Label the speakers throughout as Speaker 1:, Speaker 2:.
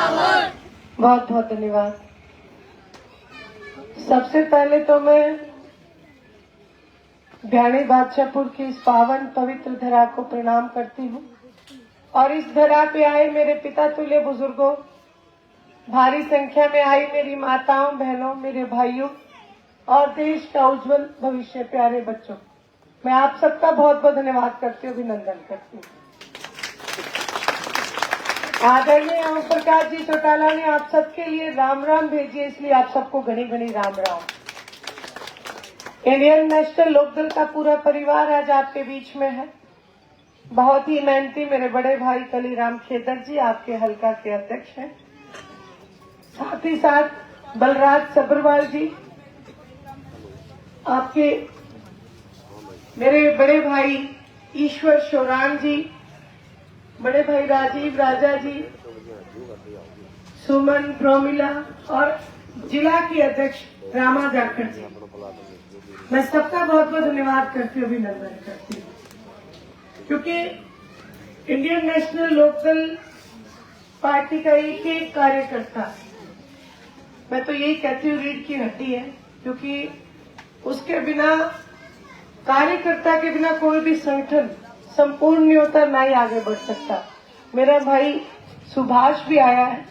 Speaker 1: बहुत बहुत धन्यवाद। सबसे पहले तो मैं भ्याणी बादशाहपुर की इस पावन पवित्र धरा को प्रणाम करती हूँ और इस धरा पे आए मेरे पिता तुल्य बुजुर्गों, भारी संख्या में आई मेरी माताओं, बहनों, मेरे भाइयों और देश का उज्जवल भविष्य प्यारे बच्चों, मैं आप सबका बहुत बहुत धन्यवाद करती हूँ, अभिनंदन करती हूँ। आदरणीय ओम प्रकाश जी चौटाला ने आप सबके लिए राम राम भेजिए, इसलिए आप सबको घनी घनी राम राम। इंडियन नेशनल लोकदल का पूरा परिवार आज आपके बीच में है। बहुत ही मेहनती मेरे बड़े भाई कलीराम खेदर जी आपके हलका के अध्यक्ष हैं, साथ ही साथ बलराज सब्रवाल जी, आपके मेरे बड़े भाई ईश्वर शोरान जी, बड़े भाई राजीव राजा जी, सुमन प्रोमिला और जिला की अध्यक्ष रामा जाखड़ जी, मैं सबका बहुत बहुत धन्यवाद करती हूँ, अभिनंदन करती हूँ, क्योंकि इंडियन नेशनल लोकदल पार्टी का एक एक कार्यकर्ता, मैं तो यही कहती हूँ, रीढ़ की हड्डी है, क्योंकि उसके बिना, कार्यकर्ता के बिना कोई भी संगठन संपूर्ण नहीं होता, ना ही आगे बढ़ सकता। मेरा भाई सुभाष भी आया है,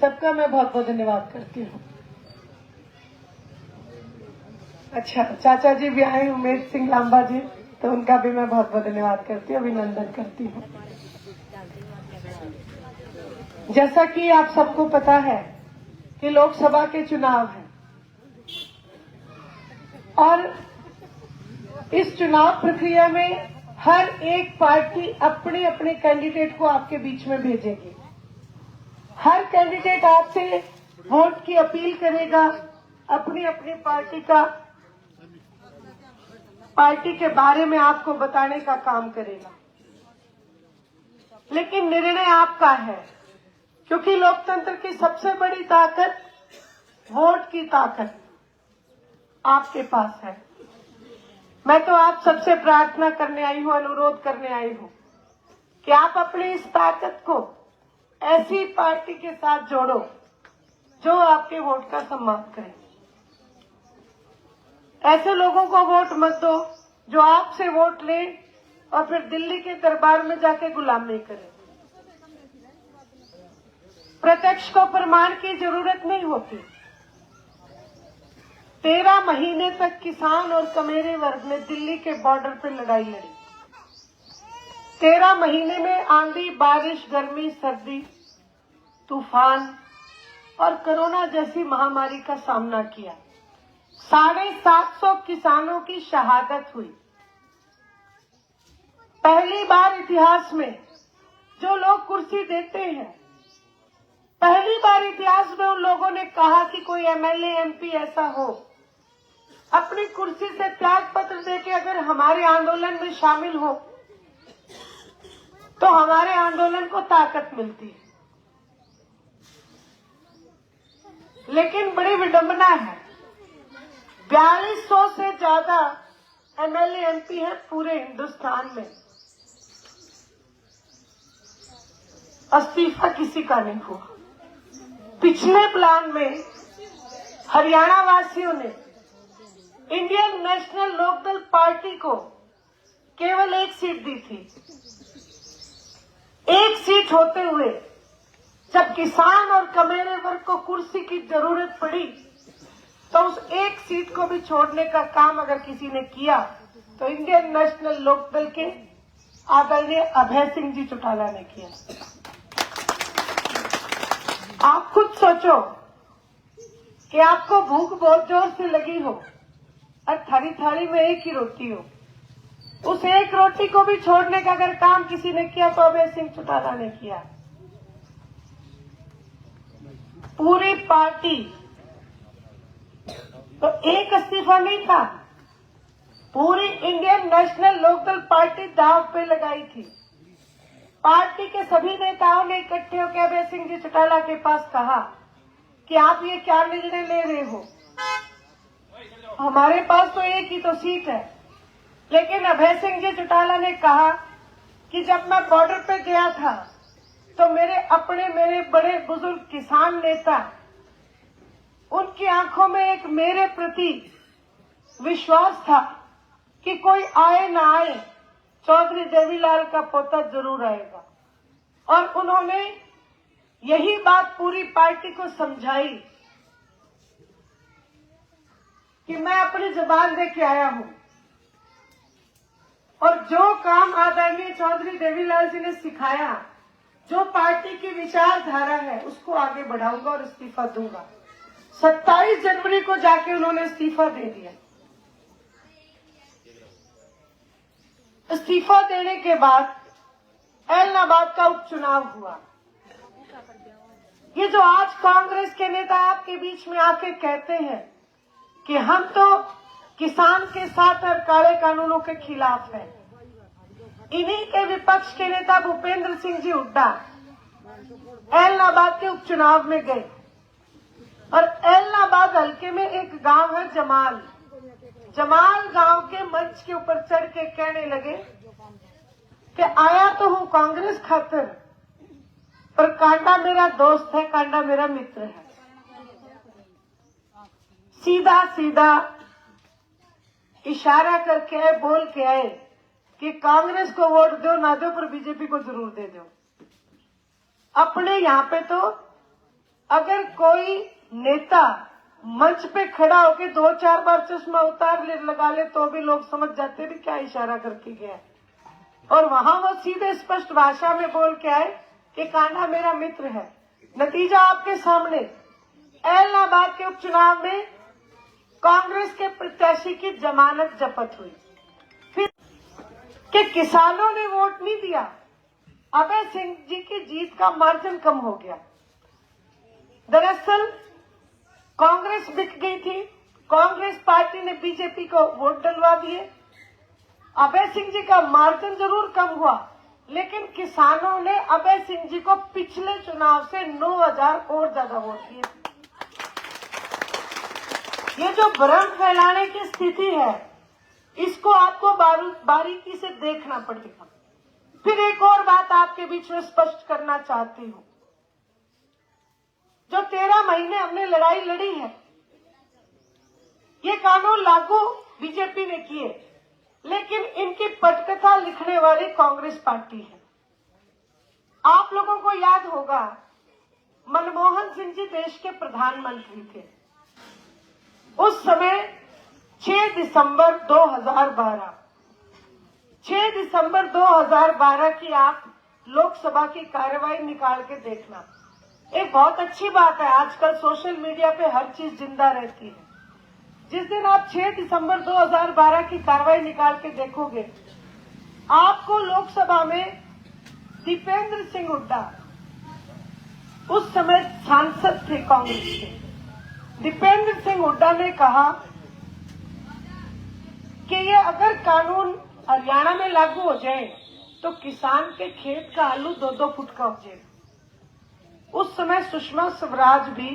Speaker 1: सबका मैं बहुत बहुत धन्यवाद करती हूँ। अच्छा, चाचा जी भी आए, उमेश सिंह लांबा जी, तो उनका भी मैं बहुत बहुत धन्यवाद करती हूँ, अभिनंदन करती हूँ। जैसा कि आप सबको पता है कि लोकसभा के चुनाव हैं और इस चुनाव प्रक्रिया में हर एक पार्टी अपने अपने कैंडिडेट को आपके बीच में भेजेगी। हर कैंडिडेट आपसे वोट की अपील करेगा, अपनी अपनी पार्टी के बारे में आपको बताने का काम करेगा, लेकिन निर्णय आपका है, क्योंकि लोकतंत्र की सबसे बड़ी ताकत वोट की ताकत आपके पास है। मैं तो आप सबसे प्रार्थना करने आई हूं, अनुरोध करने आई हूं कि आप अपनी इस ताकत को ऐसी पार्टी के साथ जोड़ो जो आपके वोट का सम्मान करे। ऐसे लोगों को वोट मत दो जो आपसे वोट ले और फिर दिल्ली के दरबार में जाके गुलामी करे। प्रत्यक्ष को प्रमाण की जरूरत नहीं होती। 13 महीने तक किसान और कमेरे वर्ग ने दिल्ली के बॉर्डर पर लड़ाई लड़ी। 13 महीने में आंधी, बारिश, गर्मी, सर्दी, तूफान और कोरोना जैसी महामारी का सामना किया। 750 किसानों की शहादत हुई। पहली बार इतिहास में जो लोग कुर्सी देते हैं, पहली बार इतिहास में उन लोगों ने कहा कि कोई एमएलए, एमपी ऐसा हो अपनी कुर्सी से त्याग पत्र देके अगर हमारे आंदोलन में शामिल हो तो हमारे आंदोलन को ताकत मिलती है। लेकिन बड़ी विडंबना है, 4200 से ज्यादा एमएलए, एमपी हैं पूरे हिंदुस्तान में, इस्तीफा किसी का नहीं हुआ। पिछले प्लान में हरियाणा वासियों ने इंडियन नेशनल लोकदल पार्टी को केवल 1 सीट दी थी। 1 सीट होते हुए जब किसान और कमेरे वर्ग को कुर्सी की जरूरत पड़ी तो उस 1 सीट को भी छोड़ने का काम अगर किसी ने किया तो इंडियन नेशनल लोकदल के आदरणीय अभय सिंह जी चौटाला ने किया। आप खुद सोचो कि आपको भूख बहुत जोर से लगी हो और थाली में 1 ही रोटी हो, उस 1 रोटी को भी छोड़ने का अगर काम किसी ने किया तो अभय सिंह चौटाला ने किया। पूरी पार्टी, तो 1 इस्तीफा नहीं था, पूरी इंडियन नेशनल लोकदल पार्टी दांव पे लगाई थी। पार्टी के सभी नेताओं ने इकट्ठे होकर अभय सिंह जी चौटाला के पास कहा कि आप ये क्या निर्णय ले रहे हो, हमारे पास तो 1 ही तो सीट है। लेकिन अभय सिंह जी चौटाला ने कहा कि जब मैं बॉर्डर पे गया था तो मेरे बड़े बुजुर्ग किसान नेता, उनकी आंखों में एक मेरे प्रति विश्वास था कि कोई आए ना आए, चौधरी देवीलाल का पोता जरूर आएगा। और उन्होंने यही बात पूरी पार्टी को समझाई कि मैं अपनी जबान दे के आया हूं और जो काम आदरणीय चौधरी देवीलाल जी ने सिखाया, जो पार्टी की विचारधारा है, उसको आगे बढ़ाऊंगा और इस्तीफा दूंगा। 27 जनवरी को जाके उन्होंने इस्तीफा दे दिया। इस्तीफा देने के बाद ऐलनाबाद का उपचुनाव हुआ। ये जो आज कांग्रेस के नेता आपके बीच में आके कहते हैं कि हम तो किसान के साथ और काले कानूनों के खिलाफ हैं, इन्हीं के विपक्ष के नेता भूपेंद्र सिंह जी हुड्डा ऐलनाबाद के उपचुनाव में गए और ऐलनाबाद हल्के में एक गांव है जमाल गांव के मंच के ऊपर चढ़ के कहने लगे कि आया तो हूं कांग्रेस खातिर, पर कांडा मेरा दोस्त है, कांडा मेरा मित्र है। सीधा सीधा इशारा करके आए, बोल के आए कि कांग्रेस को वोट दो ना दो, पर बीजेपी को जरूर दे दो। अपने यहाँ पे तो अगर कोई नेता मंच पे खड़ा होके 2-4 बार चश्मा लगा ले तो भी लोग समझ जाते भी क्या इशारा करके गया है। और वहां वो सीधे स्पष्ट भाषा में बोल के आए कि कांडा मेरा मित्र है। नतीजा आपके सामने, ऐलनाबाद के उपचुनाव में कांग्रेस के प्रत्याशी की जमानत जब्त हुई। फिर कि किसानों ने वोट नहीं दिया, अभय सिंह जी की जीत का मार्जिन कम हो गया। दरअसल कांग्रेस बिक गई थी, कांग्रेस पार्टी ने बीजेपी को वोट डलवा दिए। अभय सिंह जी का मार्जिन जरूर कम हुआ, लेकिन किसानों ने अभय सिंह जी को पिछले चुनाव से 9,000 और ज्यादा वोट दिए। ये जो भ्रम फैलाने की स्थिति है, इसको आपको बारीकी से देखना पड़ेगा। फिर एक और बात आपके बीच में स्पष्ट करना चाहती हूं। जो 13 महीने हमने लड़ाई लड़ी है, ये कानून लागू बीजेपी ने किए, लेकिन इनकी पटकथा लिखने वाली कांग्रेस पार्टी है। आप लोगों को याद होगा, मनमोहन सिंह जी देश के प्रधानमंत्री थे। उस समय 6 दिसंबर 2012 की आप लोकसभा की कार्यवाही निकाल के देखना। एक बहुत अच्छी बात है, आजकल सोशल मीडिया पे हर चीज जिंदा रहती है। जिस दिन आप 6 दिसंबर 2012 की कार्रवाई निकाल के देखोगे, आपको लोकसभा में दीपेंद्र सिंह हुड्डा, उस समय सांसद थे कांग्रेस के, दीपेंद्र सिंह हुड्डा ने कहा कि ये अगर कानून हरियाणा में लागू हो जाए तो किसान के खेत का आलू 2-2 फुट का हो जाएगा। उस समय सुषमा स्वराज भी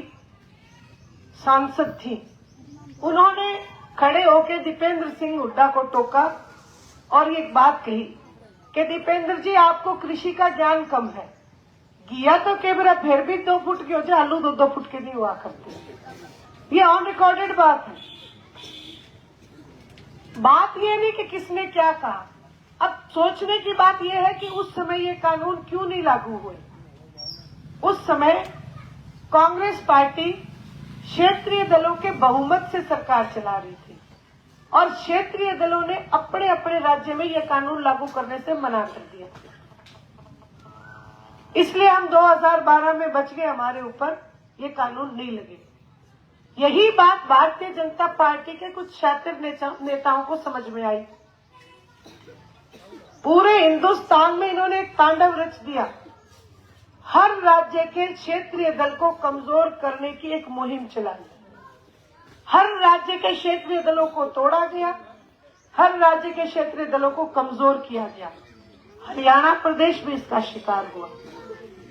Speaker 1: सांसद थी। उन्होंने खड़े होकर दीपेंद्र सिंह हुड्डा को टोका और ये बात कही कि दीपेंद्र जी, आपको कृषि का ज्ञान कम है। किया तो कैमरा फिर भी 2 फुट के हो जाए, आलू 2-2 फुट के नहीं हुआ करते। ये ऑन रिकॉर्डेड बात है। बात ये नहीं कि किसने क्या कहा, अब सोचने की बात यह है कि उस समय ये कानून क्यों नहीं लागू हुए। उस समय कांग्रेस पार्टी क्षेत्रीय दलों के बहुमत से सरकार चला रही थी और क्षेत्रीय दलों ने अपने अपने राज्य में यह कानून लागू करने से मना कर दिया। इसलिए हम 2012 में बच गए, हमारे ऊपर ये कानून नहीं लगे। यही बात भारतीय जनता पार्टी के कुछ शातिर नेताओं को समझ में आई। पूरे हिंदुस्तान में इन्होंने एक तांडव रच दिया। हर राज्य के क्षेत्रीय दल को कमजोर करने की एक मुहिम चलाई। हर राज्य के क्षेत्रीय दलों को तोड़ा गया, हर राज्य के क्षेत्रीय दलों को कमजोर किया गया। हरियाणा प्रदेश भी इसका शिकार हुआ।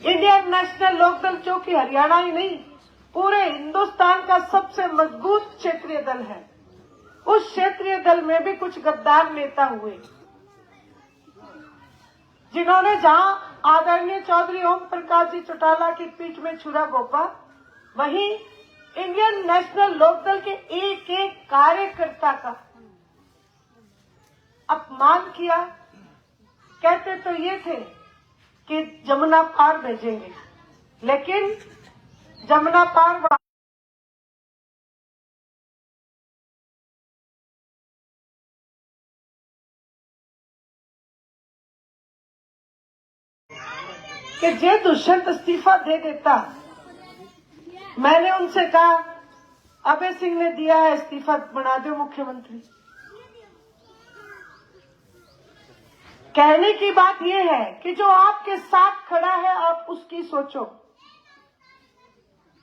Speaker 1: इंडियन नेशनल लोकदल, जो कि हरियाणा ही नहीं पूरे हिंदुस्तान का सबसे मजबूत क्षेत्रीय दल है, उस क्षेत्रीय दल में भी कुछ गद्दार नेता हुए, जिन्होंने जहां आदरणीय चौधरी ओम प्रकाश जी चौटाला की पीठ में छुरा घोंपा, वहीं इंडियन नेशनल लोकदल के एक एक कार्यकर्ता का अपमान किया। कहते तो ये थे कि जमुना पार भेजेंगे, लेकिन जमुना पार कि जे दुष्यंत इस्तीफा दे देता। मैंने उनसे कहा, अभय सिंह ने दिया है इस्तीफा, बना दो मुख्यमंत्री। कहने की बात यह है कि जो आपके साथ खड़ा है आप उसकी सोचो।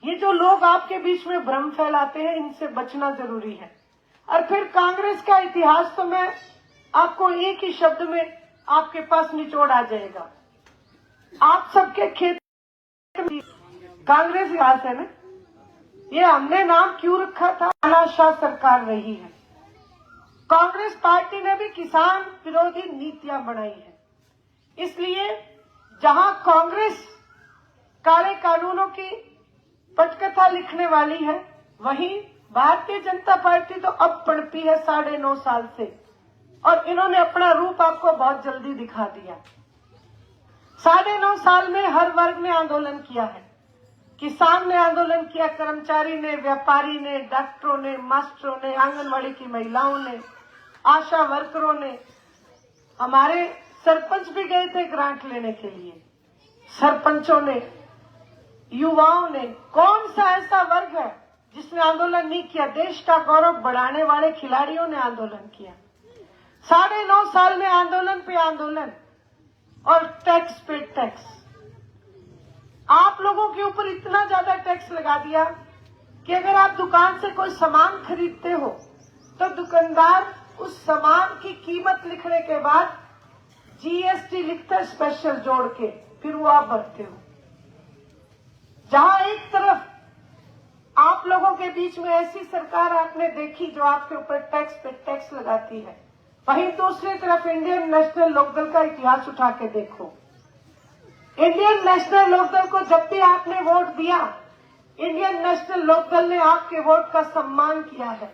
Speaker 1: ये जो लोग आपके बीच में भ्रम फैलाते हैं, इनसे बचना जरूरी है। और फिर कांग्रेस का इतिहास तो मैं आपको एक ही शब्द में आपके पास निचोड़ आ जाएगा। आप सबके क्षेत्र में कांग्रेस इतिहास है ना, ये हमने नाम क्यों रखा था? तानाशाह सरकार रही है। कांग्रेस पार्टी ने भी किसान विरोधी नीतियां बनाई है। इसलिए जहां कांग्रेस काले कानूनों की पटकथा लिखने वाली है, वहीं भारतीय जनता पार्टी तो अब पनपी है 9.5 साल से, और इन्होंने अपना रूप आपको बहुत जल्दी दिखा दिया। 9.5 साल में हर वर्ग ने आंदोलन किया है। किसान ने आंदोलन किया, कर्मचारी ने, व्यापारी ने, डॉक्टरों ने, मास्टरों ने, आंगनवाड़ी की महिलाओं ने, आशा वर्करों ने, हमारे सरपंच भी गए थे ग्रांट लेने के लिए, सरपंचों ने, युवाओं ने। कौन सा ऐसा वर्ग है जिसने आंदोलन नहीं किया? देश का गौरव बढ़ाने वाले खिलाड़ियों ने आंदोलन किया। 9.5 साल में आंदोलन पे आंदोलन और टैक्स पे टैक्स। आप लोगों के ऊपर इतना ज्यादा टैक्स लगा दिया कि अगर आप दुकान से कोई सामान खरीदते हो तो दुकानदार उस सामान की कीमत लिखने के बाद जीएसटी लिखता है स्पेशल जोड़ के, फिर वो आप भरते हो। जहां एक तरफ आप लोगों के बीच में ऐसी सरकार आपने देखी जो आपके ऊपर टैक्स पे टैक्स लगाती है, वहीं दूसरी तरफ इंडियन नेशनल लोकदल का इतिहास उठा के देखो। इंडियन नेशनल लोकदल को जब भी आपने वोट दिया, इंडियन नेशनल लोकदल ने आपके वोट का सम्मान किया है।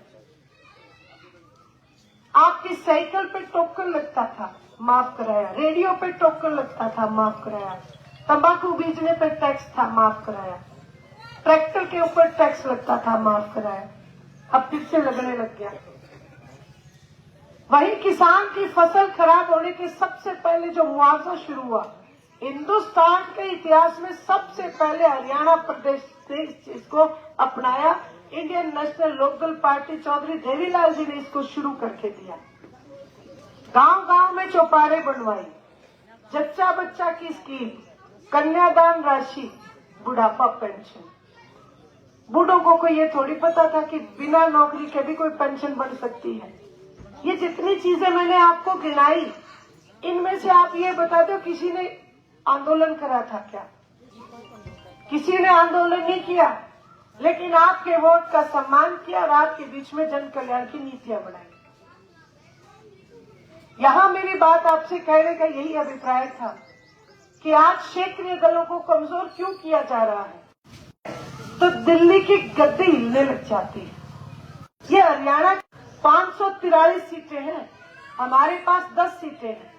Speaker 1: आपकी साइकिल पे टोकन लगता था, माफ कराया। रेडियो पे टोकन लगता था, माफ कराया। तंबाकू बीजने पे टैक्स था, माफ कराया। ट्रैक्टर के ऊपर टैक्स लगता था, माफ कराया। अब फिर से लगने लग गया। वही किसान की फसल खराब होने के सबसे पहले जो मुआवजा शुरू हुआ, हिंदुस्तान के इतिहास में सबसे पहले हरियाणा प्रदेश ने इस चीज को अपनाया। Indian national Lokdal party Chaudhary Devilal ji ने इसको शुरू करके दिया। गांव गांव में चौपारे बनवाई, जच्चा बच्चा की स्कीम, कन्यादान राशि, बुढ़ापा पेंशन। बूढ़ों को ये थोड़ी पता था कि बिना नौकरी के भी कोई पेंशन बन सकती है। ये जितनी चीजें मैंने आपको गिनाई, इनमें से आप ये बता दो किसी ने आंदोलन करा था क्या? किसी ने आंदोलन नहीं किया, लेकिन आपके वोट का सम्मान किया और आपके बीच में जन कल्याण की नीतियां बनाई। यहां मेरी बात आपसे कहने का यही अभिप्राय था कि आज क्षेत्रीय दलों को कमजोर क्यों किया जा रहा है, तो दिल्ली की गद्दी हिलने लग जाती है। ये हरियाणा 543 सीटें हैं, हमारे पास 10 सीटें हैं।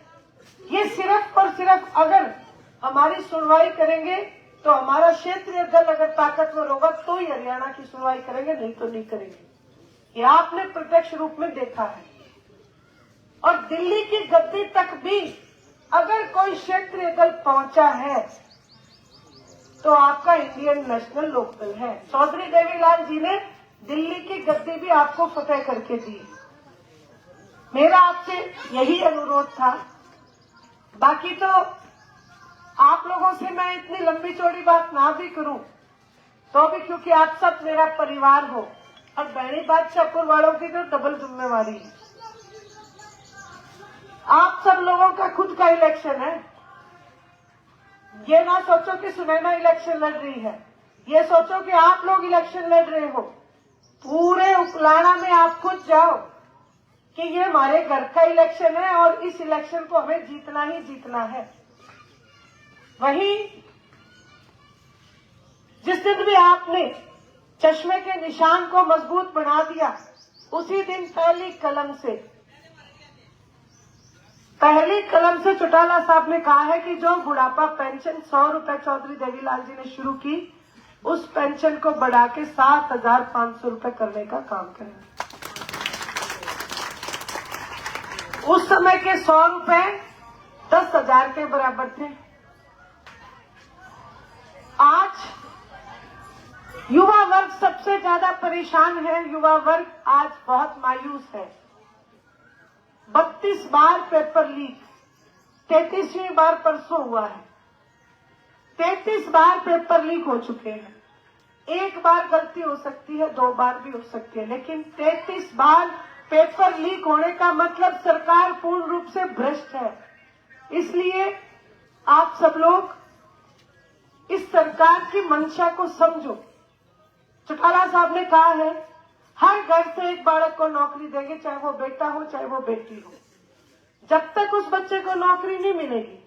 Speaker 1: ये सिर्फ और सिर्फ अगर हमारी सुनवाई करेंगे तो हमारा क्षेत्रीय दल अगर ताकतवर होगा तो ही हरियाणा की सुनवाई करेंगे, नहीं तो नहीं करेंगे। ये आपने प्रत्यक्ष रूप में देखा है। और दिल्ली की गद्दी तक भी अगर कोई क्षेत्रीय दल पहुंचा है तो आपका इंडियन नेशनल लोकदल है। चौधरी देवीलाल जी ने दिल्ली की गद्दी भी आपको फतेह करके दी। मेरा आपसे यही अनुरोध था। बाकी तो आप लोगों से मैं इतनी लंबी चौड़ी बात ना भी करूं तो भी, क्योंकि आप सब मेरा परिवार हो, और बहनी बात शाहपुर वालों की तो डबल जिम्मेवारी है। आप सब लोगों का खुद का इलेक्शन है। ये ना सोचो कि सुनैना इलेक्शन लड़ रही है, ये सोचो कि आप लोग इलेक्शन लड़ रहे हो। पूरे उपलाना में आप खुद जाओ कि ये हमारे घर का इलेक्शन है और इस इलेक्शन को हमें जीतना ही जीतना है। वहीं जिस दिन भी आपने चश्मे के निशान को मजबूत बना दिया, उसी दिन पहली कलम से चौटाला साहब ने कहा है कि जो बुढ़ापा पेंशन 100 रुपए चौधरी देवीलाल जी ने शुरू की, उस पेंशन को बढ़ा के 7,500 रुपए करने का काम करेंगे। उस समय के 100 रुपए 10,000 के बराबर थे। आज युवा वर्ग सबसे ज्यादा परेशान है। युवा वर्ग आज बहुत मायूस है। 32 बार पेपर लीक, 33वीं बार परसों हुआ है। 33 बार पेपर लीक हो चुके हैं। एक बार गलती हो सकती है, 2 बार भी हो सकती है, लेकिन 33 बार पेपर लीक होने का मतलब सरकार पूर्ण रूप से भ्रष्ट है। इसलिए आप सब लोग इस सरकार की मंशा को समझो। चौटाला साहब ने कहा है हर घर से एक बालक को नौकरी देंगे, चाहे वो बेटा हो चाहे वो बेटी हो। जब तक उस बच्चे को नौकरी नहीं मिलेगी,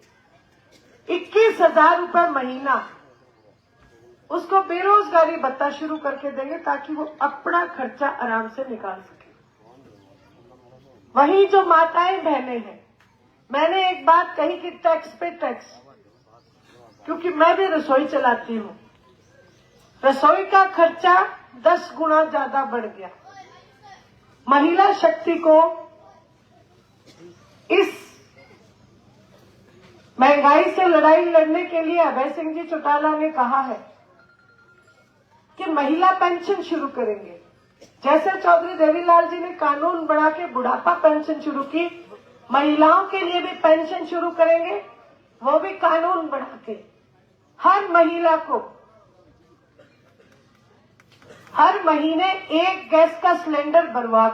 Speaker 1: 21,000 रुपए महीना उसको बेरोजगारी भत्ता शुरू करके देंगे, ताकि वो अपना खर्चा आराम से निकाल सके। वहीं जो माताएं बहनें हैं, मैंने एक बात कही कि टैक्स पे टैक्स, क्योंकि मैं भी रसोई चलाती हूँ। रसोई का खर्चा 10 गुना ज्यादा बढ़ गया। महिला शक्ति को इस महंगाई से लड़ाई लड़ने के लिए अभय सिंह जी चौटाला ने कहा है कि महिला पेंशन शुरू करेंगे। जैसे चौधरी देवीलाल जी ने कानून बना के बुढ़ापा पेंशन शुरू की, महिलाओं के लिए भी पेंशन शुरू करेंगे, वो भी कानून बना के। हर महिला को हर महीने एक गैस का सिलेंडर भरवा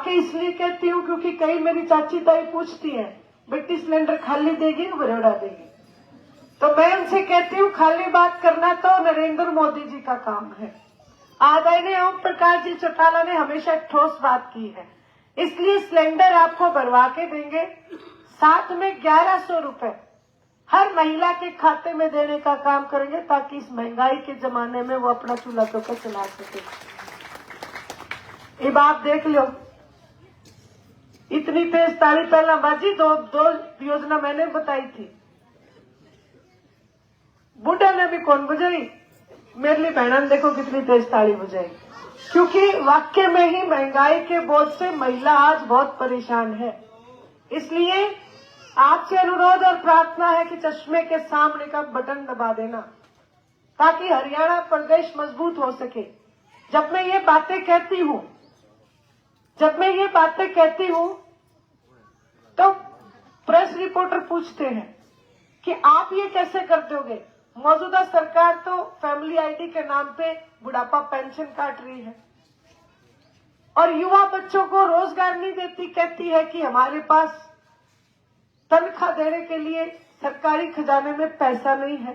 Speaker 1: के इसलिए कहती हूँ क्योंकि कई मेरी चाची ताई पूछती हैं, बेटी सिलेंडर खाली देगी भरोड़ा देगी, तो मैं उनसे कहती हूँ खाली बात करना तो नरेंद्र मोदी जी का काम है। आदरणीय ओम प्रकाश जी चौटाला ने हमेशा ठोस बात की है, इसलिए सिलेंडर आपको भरवा के देंगे। साथ में 1100 रुपए हर महिला के खाते में देने का काम करेंगे, ताकि इस महंगाई के जमाने में वो अपना चूल्हा चौका चला सके। ये बात देख लो, इतनी तेज ताली पहला बाजी। दो योजना मैंने बताई थी, बुढ़ा ने भी कौन बजाई, मेरे लिए बहन देखो कितनी तेज ताली बजाई, क्योंकि वाक्य में ही महंगाई के बोझ से महिला आज बहुत परेशान है। इसलिए आपसे अनुरोध और प्रार्थना है कि चश्मे के सामने का बटन दबा देना, ताकि हरियाणा प्रदेश मजबूत हो सके। जब मैं ये बातें कहती हूँ तो प्रेस रिपोर्टर पूछते हैं कि आप ये कैसे कर दोगे। मौजूदा सरकार तो फैमिली आईडी के नाम पे बुढ़ापा पेंशन काट रही है और युवा बच्चों को रोजगार नहीं देती, कहती है कि हमारे पास तनख्वाह देने के लिए सरकारी खजाने में पैसा नहीं है।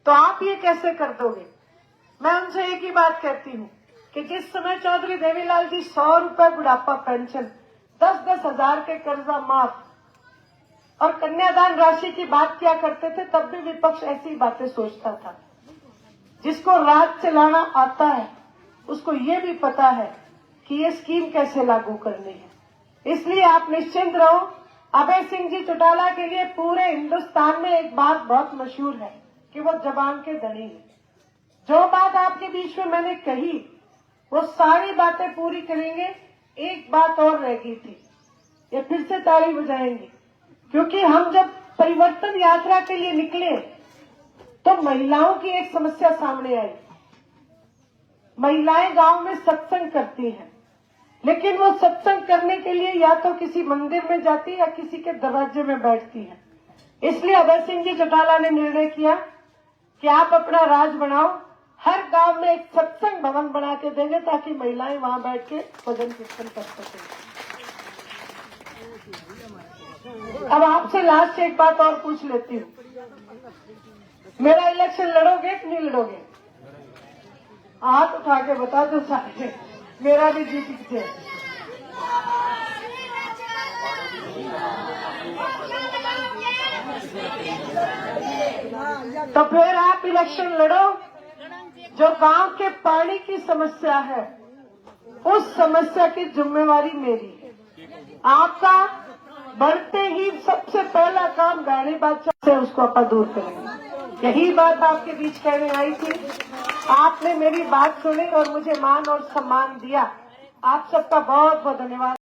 Speaker 1: तो आप ये कैसे कर दोगे। मैं उनसे एक ही बात कहती हूँ कि जिस समय चौधरी देवीलाल जी 100 रुपए बुढ़ापा पेंशन, 10-10 हजार के कर्जा माफ और कन्यादान राशि की बात किया करते थे, तब भी विपक्ष ऐसी बातें सोचता था। जिसको राज चलाना आता है उसको ये भी पता है कि ये स्कीम कैसे लागू करनी है। इसलिए आप निश्चिंत रहो। अभय सिंह जी चौटाला के लिए पूरे हिंदुस्तान में एक बात बहुत मशहूर है कि वो जबान के धनी है। जो बात आपके बीच में मैंने कही वो सारी बातें पूरी करेंगे। एक बात और रह गई थी, ये फिर से ताली बजाएंगे, क्योंकि हम जब परिवर्तन यात्रा के लिए निकले तो महिलाओं की एक समस्या सामने आई। महिलाएं गांव में सत्संग करती हैं, लेकिन वो सत्संग करने के लिए या तो किसी मंदिर में जाती या किसी के दरवाजे में बैठती हैं। इसलिए अभय सिंह जी चौटाला ने निर्णय किया कि आप अपना राज बनाओ, हर गांव में एक सत्संग भवन बना के देंगे, ताकि महिलाएं वहां बैठ के भजन कीर्तन कर सकें। अब आपसे लास्ट एक बात और पूछ लेती हूँ, मेरा इलेक्शन लड़ोगे कि नहीं लड़ोगे? हाथ उठा के बता दो सारे, मेरा भी जीत थे। तो फिर आप इलेक्शन लड़ो। जो गांव के पानी की समस्या है, उस समस्या की जिम्मेवारी मेरी है। आपका बढ़ते ही सबसे पहला काम गाड़ी बादशाह से उसको अपन दूर करेंगे। यही बात आपके बीच कहने आई थी। आपने मेरी बात सुनी और मुझे मान और सम्मान दिया। आप सबका बहुत बहुत धन्यवाद।